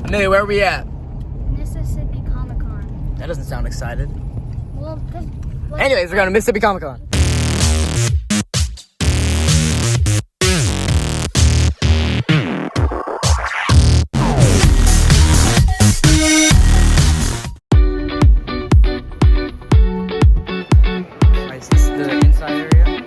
Amelia, where are we at? Mississippi Comic Con. That doesn't sound excited. Well, because. Anyways, we're going to Mississippi Comic Con. Is this the inside area?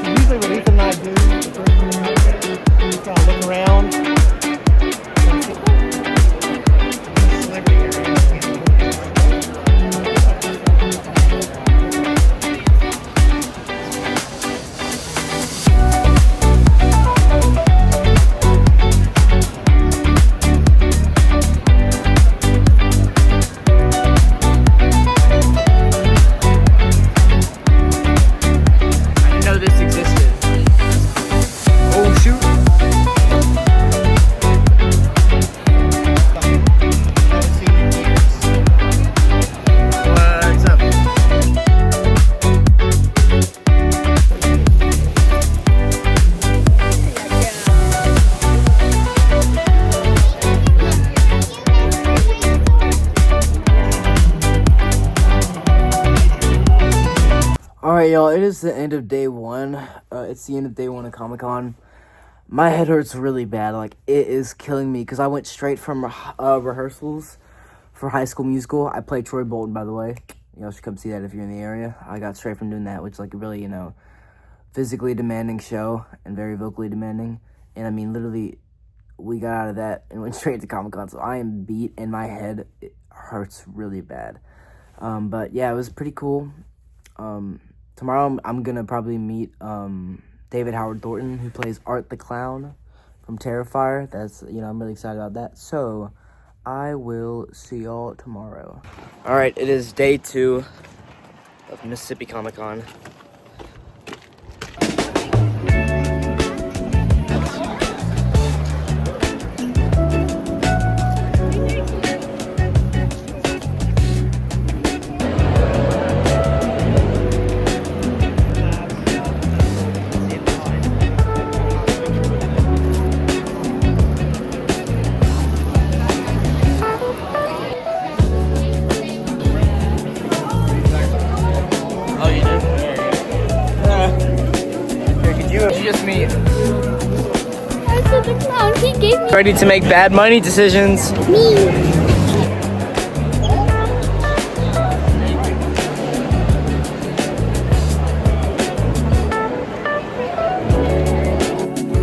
Usually what Ethan and I do, the first thing we kind of look around. Celebrity I didn't know this existed. Oh, shoot. Haven't seen in years. What's up? Alright, y'all, it is the end of day one. It's the end of day one of Comic-Con. My head hurts really bad. Like, it is killing me because I went straight from rehearsals for High School Musical. I played Troy Bolton, by the way. You all should come see that if you're in the area. I got straight from doing that, which is like a really, physically demanding show and very vocally demanding. And I mean, literally, we got out of that and went straight to Comic-Con. So I am beat and my head hurts really bad. But yeah, it was pretty cool. Tomorrow I'm gonna probably meet David Howard Thornton, who plays Art the Clown from Terrifier. That's, I'm really excited about that. So I will see y'all tomorrow. All right, it is day 2 of Mississippi Comic Con. Oh, you did? Here, could you just me? I said the clown. He gave me Ready to make bad money decisions? me.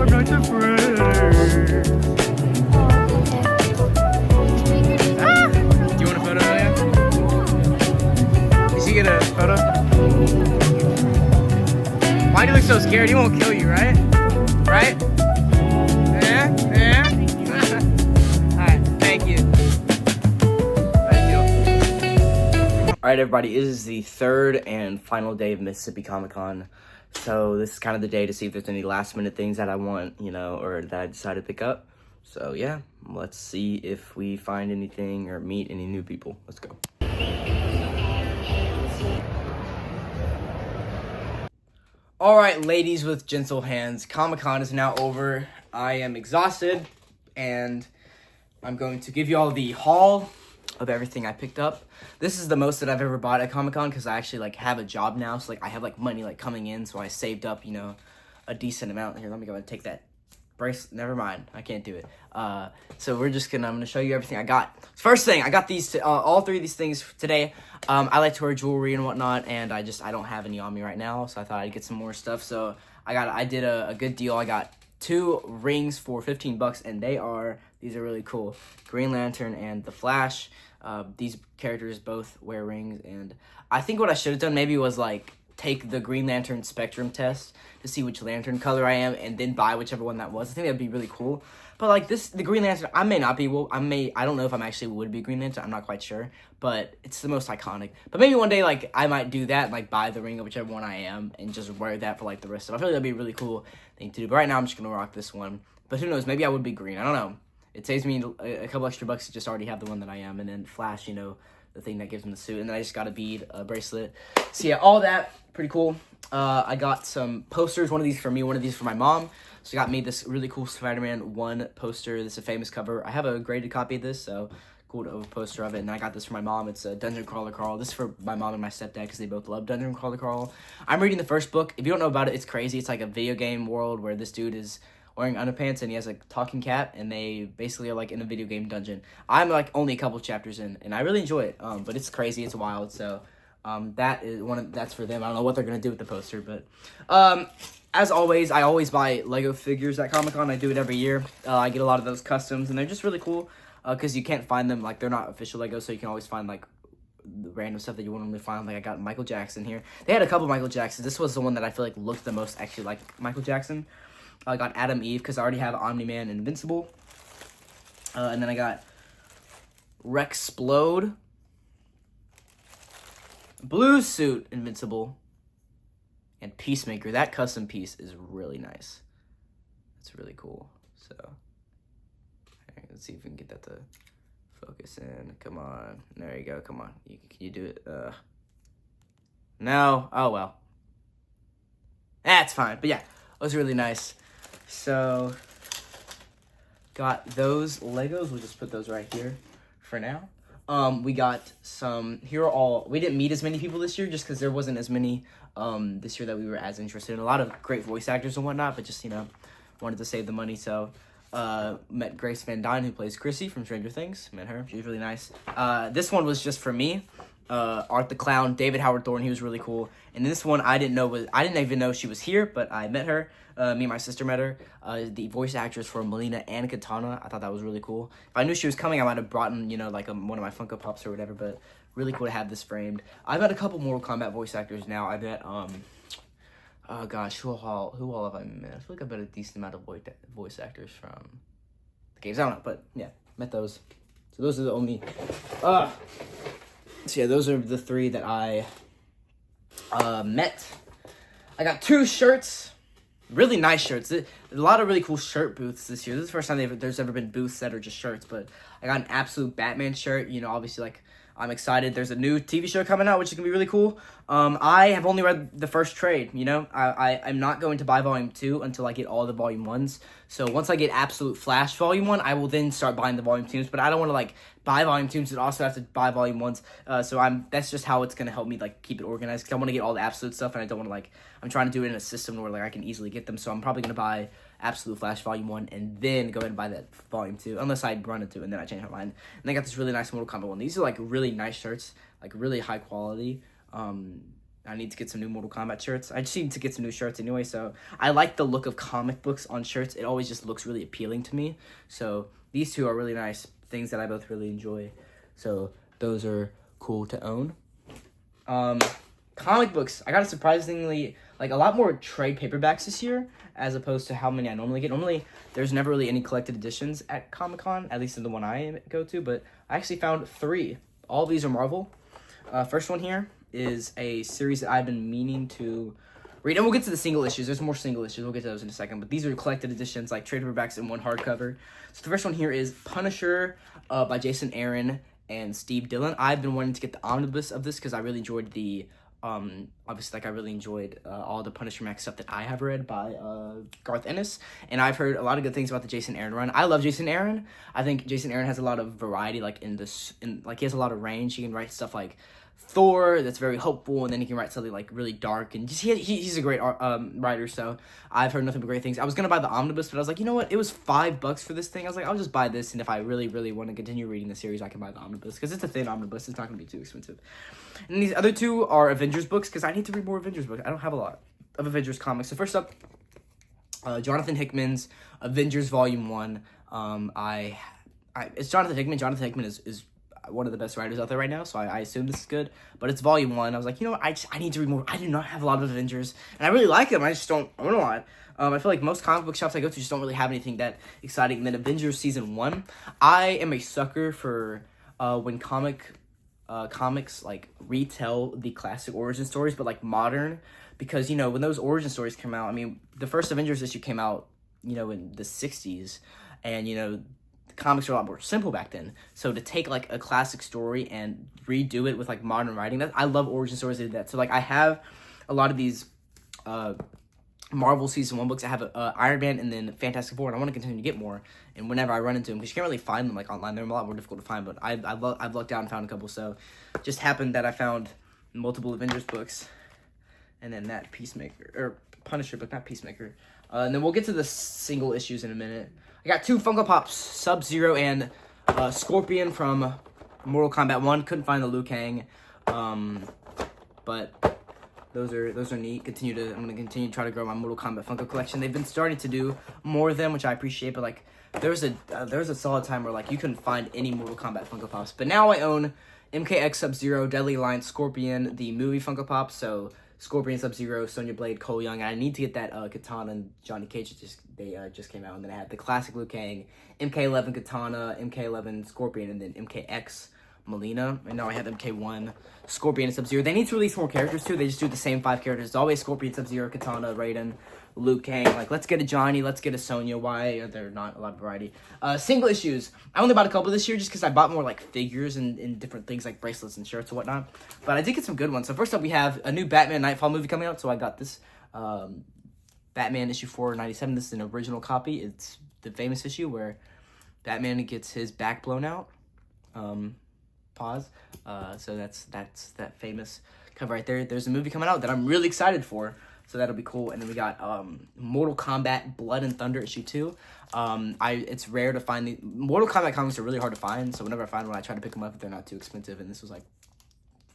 I'm not afraid. Do you want a photo, Amelia? Did she get a photo? Why do you look so scared? He won't kill you, right? Right? Yeah? Yeah? Alright, thank you. Thank you. Alright, everybody, it is the third and final day of Mississippi Comic Con. So this is kind of the day to see if there's any last minute things that I want, or that I decide to pick up. So yeah, let's see if we find anything or meet any new people. Let's go. All right, ladies with gentle hands, Comic-Con is now over. I am exhausted, and I'm going to give you all the haul of everything I picked up. This is the most that I've ever bought at Comic-Con because I actually have a job now, so I have money coming in, so I saved up a decent amount. Here, let me go and take that bracelet. Never mind, I can't do it. So I'm gonna show you everything I got. First thing, I got these all 3 of these things today. I like to wear jewelry and whatnot, and I don't have any on me right now, so I thought I'd get some more stuff. So I did a good deal. I got 2 rings for $15, and these are really cool. Green Lantern and the Flash. These characters both wear rings, and I think what I should have done maybe was take the Green Lantern spectrum test to see which lantern color I am, and then buy whichever one that was. I think that'd be really cool. But the Green Lantern, I may not be. Well, I don't know if I'm actually would be Green Lantern. I'm not quite sure, but it's the most iconic. But maybe one day I might do that, buy the ring of whichever one I am, and just wear that for the rest of it. I feel like that'd be a really cool thing to do. But right now I'm just gonna rock this one. But who knows? Maybe I would be green. I don't know. It saves me a couple extra bucks to just already have the one that I am, and then Flash, the thing that gives him the suit. And then I just got a bead, a bracelet. So yeah, all that, pretty cool. I got some posters, one of these for me, one of these for my mom. So got me this really cool Spider-Man 1 poster. This is a famous cover. I have a graded copy of this, so cool to have a poster of it. And I got this for my mom. It's a Dungeon Crawler Carl. This is for my mom and my stepdad because they both love Dungeon Crawler Carl. I'm reading the first book. If you don't know about it, it's crazy. It's like a video game world where this dude is wearing underpants and he has a talking cat, and they basically are like in a video game dungeon. I'm like only a couple chapters in, and I really enjoy it. But it's crazy. It's wild. So that is that's for them. I don't know what they're gonna do with the poster, but as always, I always buy Lego figures at Comic-Con. I do it every year. I get a lot of those customs, and they're just really cool because you can't find them. Like, they're not official Lego, so you can always find, like, the random stuff that you wouldn't normally find. Like, I got Michael Jackson here. They had a couple Michael Jacksons. This was the one that I feel like looked the most actually like Michael Jackson. I got Adam Eve because I already have Omni-Man and Invincible. And then I got Rexplode, Blue Suit Invincible, and Peacemaker. That custom piece is really nice. It's really cool. So, let's see if we can get that to focus in. Come on. There you go. Come on. Can you do it? No. Oh, well. That's fine. But yeah, it was really nice. So, got those Legos. We'll just put those right here for now. We got some, we didn't meet as many people this year just because there wasn't as many this year that we were as interested in. A lot of great voice actors and whatnot, but just, wanted to save the money. So, met Grace Van Dyne, who plays Chrissy from Stranger Things. Met her. She was really nice. This one was just for me. Art the Clown, David Howard Thorne, he was really cool. And this one I didn't even know she was here, but I met her. Me and my sister met her. The voice actress for Melina and Katana. I thought that was really cool. If I knew she was coming, I might have brought in, like one of my Funko Pops or whatever, but really cool to have this framed. I've met a couple Mortal Kombat voice actors now. I met, oh gosh, who all have I met? I feel like I've met a decent amount of voice actors from the games. I don't know, but yeah, met those. So those are the only, so yeah, those are the 3 that I met. I got 2 shirts. Really nice shirts. A lot of really cool shirt booths this year. This is the first time there's ever been booths that are just shirts, but I got an absolute Batman shirt. Obviously, like, I'm excited. There's a new TV show coming out, which is going to be really cool. I have only read the first trade, I'm not going to buy Volume 2 until I get all the Volume 1s. So once I get Absolute Flash Volume 1, I will then start buying the Volume 2s. But I don't want to, like, buy Volume 2s and also have to buy Volume 1s. So that's just how it's going to help me, like, keep it organized. Because I want to get all the Absolute stuff, and I don't want to, like, I'm trying to do it in a system where, like, I can easily get them. So I'm probably going to buy Absolute Flash Volume 1 and then go ahead and buy that Volume 2. Unless I run into it and then I change my mind. And I got this really nice Mortal Kombat one. These are, like, really nice shirts. Like, really high quality. I need to get some new Mortal Kombat shirts. I just need to get some new shirts anyway, so I like the look of comic books on shirts. It always just looks really appealing to me. So these 2 are really nice things that I both really enjoy. So those are cool to own. Comic books. I got surprisingly, like, a lot more trade paperbacks this year as opposed to how many I normally get. Normally, there's never really any collected editions at Comic-Con, at least in the one I go to, but I actually found 3. All of these are Marvel. First one here is a series that I've been meaning to read, and we'll get to the single issues. There's more single issues. We'll get to those in a second, but these are collected editions, like trade paperbacks in one hardcover. So the first one here is Punisher by Jason Aaron and Steve Dillon. I've been wanting to get the omnibus of this because I really enjoyed the obviously, like, I really enjoyed all the Punisher Max stuff that I have read by Garth Ennis, and I've heard a lot of good things about the Jason Aaron run. I love Jason Aaron. I think Jason Aaron has a lot of variety, like, he has a lot of range. He can write stuff like Thor that's very hopeful, and then he can write something like really dark, and just he's a great writer. So I've heard nothing but great things. I was gonna buy the omnibus, but I was like, you know what, it was $5 for this thing. I was like, I'll just buy this, and if I really want to continue reading the series, I can buy the omnibus because it's a thin omnibus. It's not gonna be too expensive. And these other 2 are Avengers books because I need to read more Avengers books. I don't have a lot of Avengers comics. So first up, Jonathan Hickman's Avengers Volume 1. It's Jonathan Hickman. Jonathan Hickman is one of the best writers out there right now, so I assume this is good. But it's Volume 1. I was like, you know what, I need to read more. I do not have a lot of Avengers, and I really like them. I just don't own a lot. I feel like most comic book shops I go to just don't really have anything that exciting. And then Avengers Season 1. I am a sucker for when comics, like, retell the classic origin stories, but, like, modern. Because, when those origin stories come out, I mean, the first Avengers issue came out, in the 60s. And, comics were a lot more simple back then. So to take like a classic story and redo it with like modern writing, I love origin stories that do that. So like I have a lot of these Marvel Season 1 books. I have Iron Man and then Fantastic Four, and I want to continue to get more. And whenever I run into them, because you can't really find them like online, they're a lot more difficult to find. But I've lucked out and found a couple. So just happened that I found multiple Avengers books, and then that Punisher book, not Peacemaker. And then we'll get to the single issues in a minute. I got 2 Funko Pops, Sub-Zero and Scorpion from Mortal Kombat 1. Couldn't find the Liu Kang, but those are neat. I'm gonna continue to try to grow my Mortal Kombat Funko collection. They've been starting to do more of them, which I appreciate. But like, there was a solid time where like you couldn't find any Mortal Kombat Funko Pops. But now I own MKX Sub-Zero, Deadly Alliance Scorpion, the movie Funko Pop. So Scorpion, Sub-Zero, Sonya Blade, Cole Young. And I need to get that Katana and Johnny Cage. They just came out. And then I had the classic Liu Kang, MK11 Katana, MK11 Scorpion, and then MKX Melina. And now I have MK1 Scorpion and Sub-Zero. They need to release more characters too. They just do the same 5 characters. It's always Scorpion, Sub-Zero, Katana, Raiden, Liu Kang. Like, let's get a Johnny, let's get a Sonya. Why are there not a lot of variety? Single issues. I only bought a couple this year just because I bought more like figures and different things like bracelets and shirts and whatnot. But I did get some good ones. So first up, we have a new Batman Nightfall movie coming out. So I got this Batman issue 497. This is an original copy. It's the famous issue where Batman gets his back blown out. Pause. So that's that famous cover right there. There's a movie coming out that I'm really excited for. So that'll be cool. And then we got Mortal Kombat Blood and Thunder issue 2. It's rare to find the Mortal Kombat comics are really hard to find. So whenever I find one, I try to pick them up if they're not too expensive. And this was like,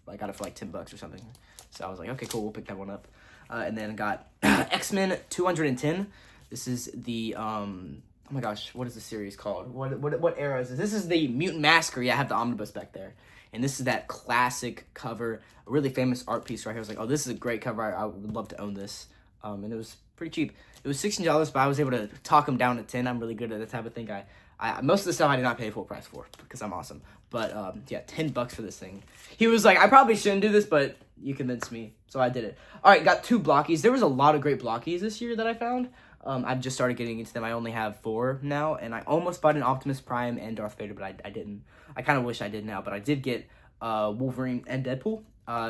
I got it for like $10 or something. So I was like, okay, cool, we'll pick that one up. And then I got X-Men 210. This is the oh my gosh, what is the series called? What era is this? This is the Mutant Massacre. Yeah, I have the omnibus back there. And this is that classic cover, a really famous art piece right here. I was like, oh, this is a great cover. I would love to own this. And it was pretty cheap. It was $16, but I was able to talk them down to 10. I'm really good at that type of thing. I most of the stuff I did not pay full price for because I'm awesome. But yeah, $10 for this thing. He was like, I probably shouldn't do this, but you convinced me, so I did it. All right, got 2 blockies. There was a lot of great blockies this year that I found. I've just started getting into them. I only have 4 now, and I almost bought an Optimus Prime and Darth Vader, but I didn't. I kind of wish I did now, but I did get Wolverine and Deadpool.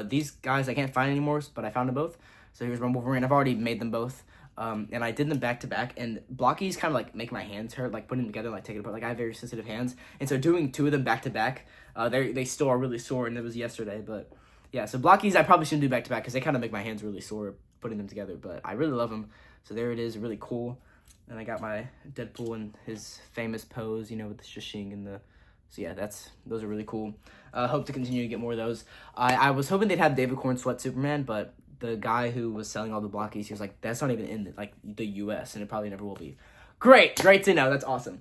These guys I can't find anymore, but I found them both. So here's my Wolverine. I've already made them both, and I did them back to back. And blockies kind of like make my hands hurt, like putting them together, like taking it apart. Like I have very sensitive hands, and so doing 2 of them back to back, they still are really sore. And it was yesterday, but yeah. So blockies I probably shouldn't do back to back because they kind of make my hands really sore putting them together. But I really love them. So there it is, really cool. And I got my Deadpool and his famous pose, you know, with the shishing and the... So yeah, those are really cool. Hope to continue to get more of those. I was hoping they'd have David Corn Sweat Superman, but the guy who was selling all the blockies, he was like, that's not even in the US, and it probably never will be. Great to know. That's awesome.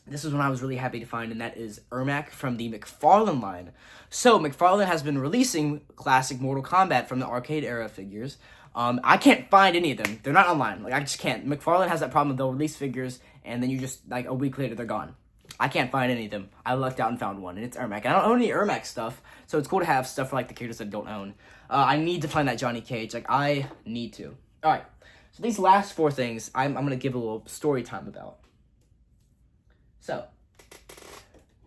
This is one I was really happy to find, and that is Ermac from the McFarlane line. So McFarlane has been releasing classic Mortal Kombat from the arcade era figures. I can't find any of them. They're not online. Like, I just can't. McFarlane has that problem. They'll release figures, and then you just, like, a week later, they're gone. I can't find any of them. I lucked out and found one, and it's Ermac. I don't own any Ermac stuff, so it's cool to have stuff for, like, the characters I don't own. I need to find that Johnny Cage. Like, I need to. All right. So these last 4 things, I'm going to give a little story time about. So,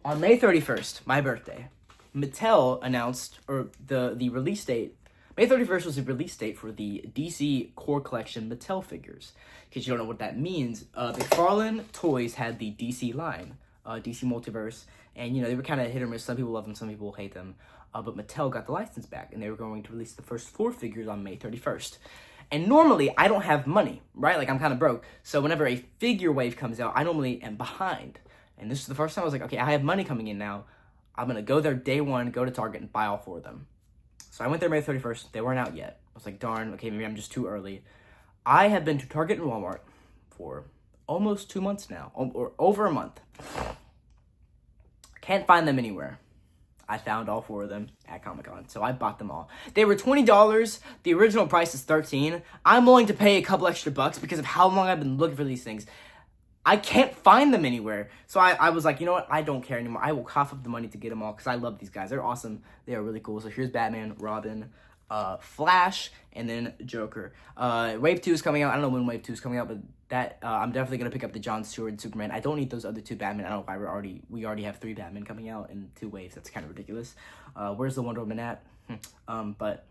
on May 31st, my birthday, Mattel announced, or the release date, May 31st was the release date for the DC Core Collection Mattel figures. In case you don't know what that means, McFarlane Toys had the DC line, DC Multiverse, and, you know, they were kind of hit or miss. Some people love them, some people hate them. But Mattel got the license back, and they were going to release the first 4 figures on May 31st. And normally, I don't have money, right? Like, I'm kind of broke. So whenever a figure wave comes out, I normally am behind. And this is the first time I was like, okay, I have money coming in now. I'm going to go there day 1, go to Target, and buy all 4 of them. So I went there May 31st. They weren't out yet. I was like, darn, okay, maybe I'm just too early. I have been to Target and Walmart for almost 2 months now, or over a month. Can't find them anywhere. I found all 4 of them at Comic-Con, so I bought them all. They were $20. The original price is $13. I'm willing to pay a couple extra bucks because of how long I've been looking for these things. I can't find them anywhere. So I was like, you know what? I don't care anymore. I will cough up the money to get them all because I love these guys. They're awesome. They are really cool. So here's Batman, Robin, Flash, and then Joker. Wave 2 is coming out. I don't know when Wave 2 is coming out, but that I'm definitely gonna pick up the John Stewart Superman. I don't need those other 2 Batman. I don't know why we already have 3 Batman coming out in 2 waves. That's kind of ridiculous. Where's the Wonder Woman at? But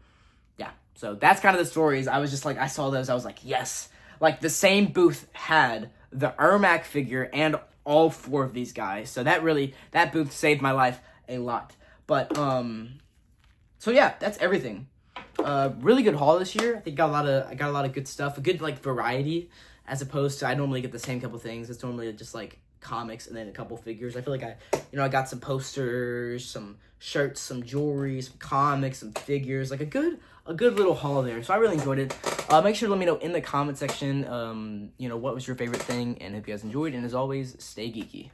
yeah, so that's kind of the stories. I was just like, I saw those, I was like, yes. Like, the same booth had the Ermac figure and all 4 of these guys. So that booth saved my life a lot. But so yeah, that's everything. Really good haul this year. I think I got a lot of good stuff, a good like variety, as opposed to I normally get the same couple things. It's normally just like comics and then a couple figures. I feel like I got some posters, some shirts, some jewelry, some comics, some figures, like a good little haul there. So I really enjoyed it. Make sure to let me know in the comment section, what was your favorite thing, and if you guys enjoyed. And as always, stay geeky.